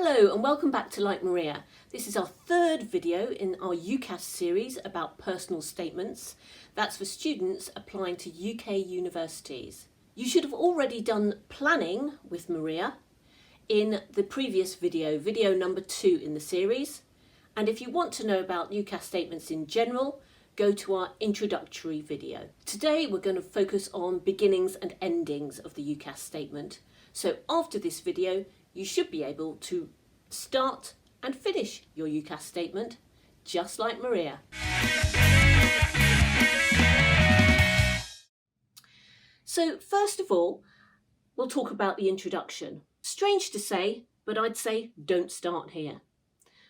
Hello and welcome back to Like Maria. This is our third video in our UCAS series about personal statements. That's for students applying to UK universities. You should have already done planning with Maria in the previous video, video number 2 in the series. And if you want to know about UCAS statements in general, go to our introductory video. Today we're going to focus on beginnings and endings of the UCAS statement. So after this video, you should be able to start and finish your UCAS statement, just like Maria. So first of all, we'll talk about the introduction. Strange to say, but I'd say don't start here.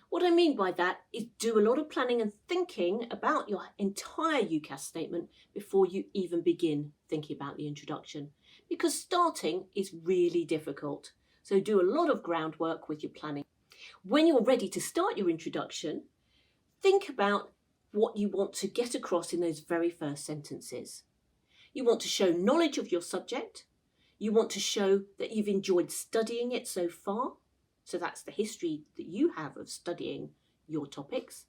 What I mean by that is do a lot of planning and thinking about your entire UCAS statement before you even begin thinking about the introduction, because starting is really difficult. So do a lot of groundwork with your planning. When you're ready to start your introduction, think about what you want to get across in those very first sentences. You want to show knowledge of your subject. You want to show that you've enjoyed studying it so far. So that's the history that you have of studying your topics.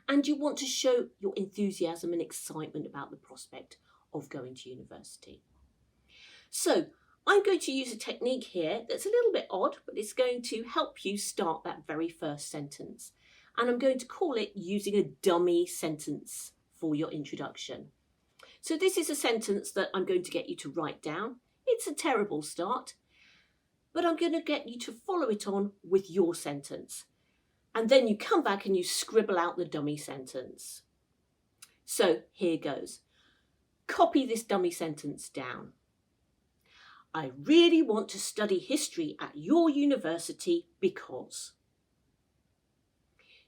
And you want to show your enthusiasm and excitement about the prospect of going to university. So I'm going to use a technique here that's a little bit odd, but it's going to help you start that very first sentence. And I'm going to call it using a dummy sentence for your introduction. So this is a sentence that I'm going to get you to write down. It's a terrible start, but I'm going to get you to follow it on with your sentence. And then you come back and you scribble out the dummy sentence. So here goes. Copy this dummy sentence down. I really want to study history at your university because.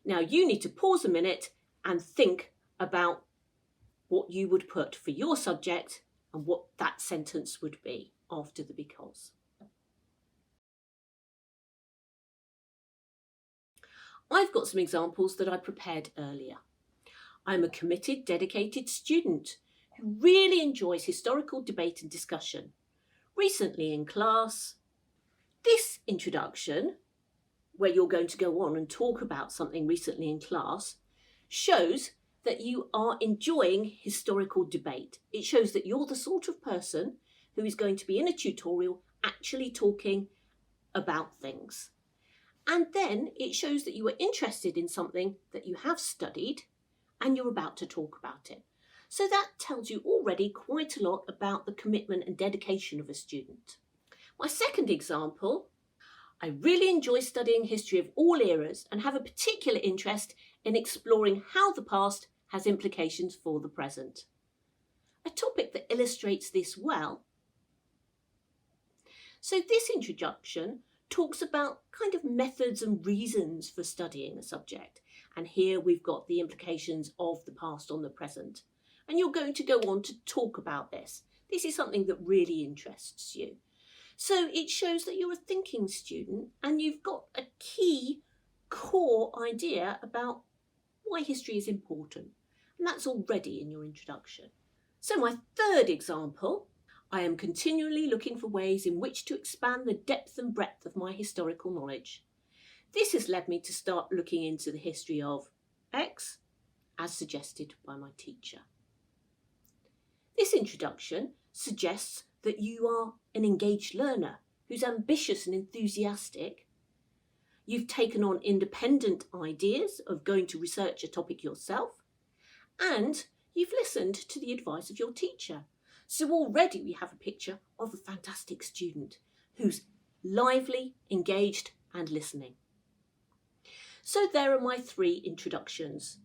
Now you need to pause a minute and think about what you would put for your subject and what that sentence would be after the because. I've got some examples that I prepared earlier. I'm a committed, dedicated student who really enjoys historical debate and discussion. Recently in class, this introduction, where you're going to go on and talk about something recently in class, shows that you are enjoying historical debate. It shows that you're the sort of person who is going to be in a tutorial actually talking about things. And then it shows that you are interested in something that you have studied and you're about to talk about it. So that tells you already quite a lot about the commitment and dedication of a student. My second example, I really enjoy studying history of all eras and have a particular interest in exploring how the past has implications for the present. A topic that illustrates this well. So this introduction talks about kind of methods and reasons for studying a subject. And here we've got the implications of the past on the present. And you're going to go on to talk about this. This is something that really interests you. So it shows that you're a thinking student and you've got a key core idea about why history is important. And that's already in your introduction. So my third example, I am continually looking for ways in which to expand the depth and breadth of my historical knowledge. This has led me to start looking into the history of X, as suggested by my teacher. This introduction suggests that you are an engaged learner who's ambitious and enthusiastic. You've taken on independent ideas of going to research a topic yourself, and you've listened to the advice of your teacher. So already we have a picture of a fantastic student who's lively, engaged, and listening. So there are my 3 introductions.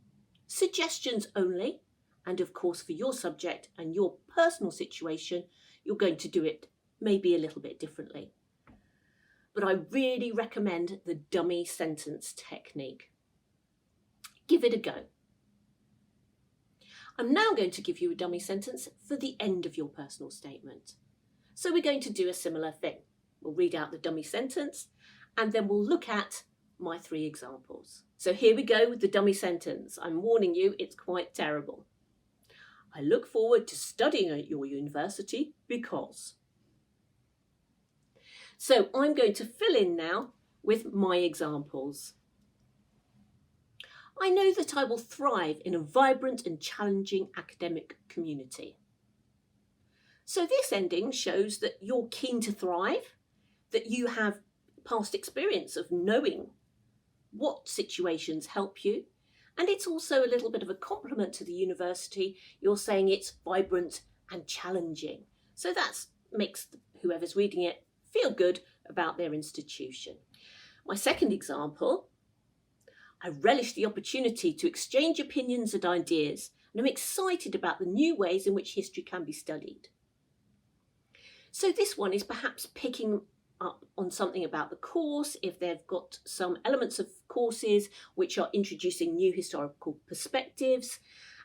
Suggestions only. And of course, for your subject and your personal situation, you're going to do it maybe a little bit differently. But I really recommend the dummy sentence technique. Give it a go. I'm now going to give you a dummy sentence for the end of your personal statement. So we're going to do a similar thing. We'll read out the dummy sentence and then we'll look at my 3 examples. So here we go with the dummy sentence. I'm warning you, it's quite terrible. I look forward to studying at your university because. So I'm going to fill in now with my examples. I know that I will thrive in a vibrant and challenging academic community. So this ending shows that you're keen to thrive, that you have past experience of knowing what situations help you, and it's also a little bit of a compliment to the university. You're saying it's vibrant and challenging. So that makes whoever's reading it feel good about their institution. My second example, I relish the opportunity to exchange opinions and ideas, and I'm excited about the new ways in which history can be studied. So this one is perhaps picking up on something about the course, if they've got some elements of courses which are introducing new historical perspectives.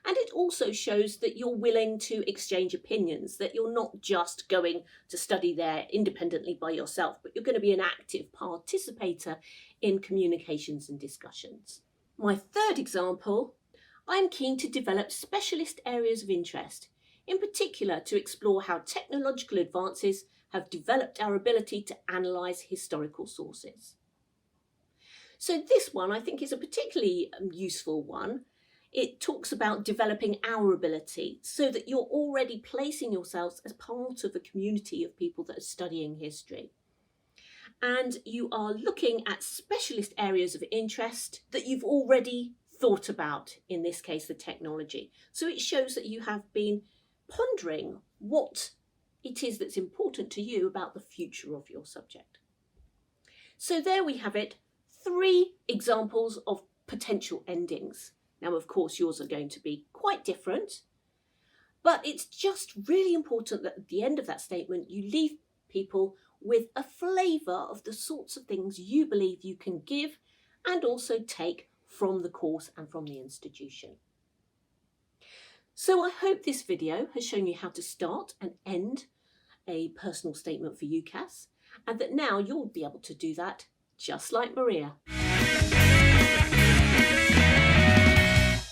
And it also shows that you're willing to exchange opinions, that you're not just going to study there independently by yourself, but you're going to be an active participator in communications and discussions. My third example, I'm keen to develop specialist areas of interest, in particular to explore how technological advances have developed our ability to analyse historical sources. So this one I think is a particularly useful one. It talks about developing our ability so that you're already placing yourselves as part of a community of people that are studying history. And you are looking at specialist areas of interest that you've already thought about, in this case, the technology. So it shows that you have been pondering what it is that's important to you about the future of your subject. So there we have it, 3 examples of potential endings. Now, of course, yours are going to be quite different, but it's just really important that at the end of that statement, you leave people with a flavour of the sorts of things you believe you can give and also take from the course and from the institution. So I hope this video has shown you how to start and end a personal statement for UCAS, and that now you'll be able to do that just like Maria.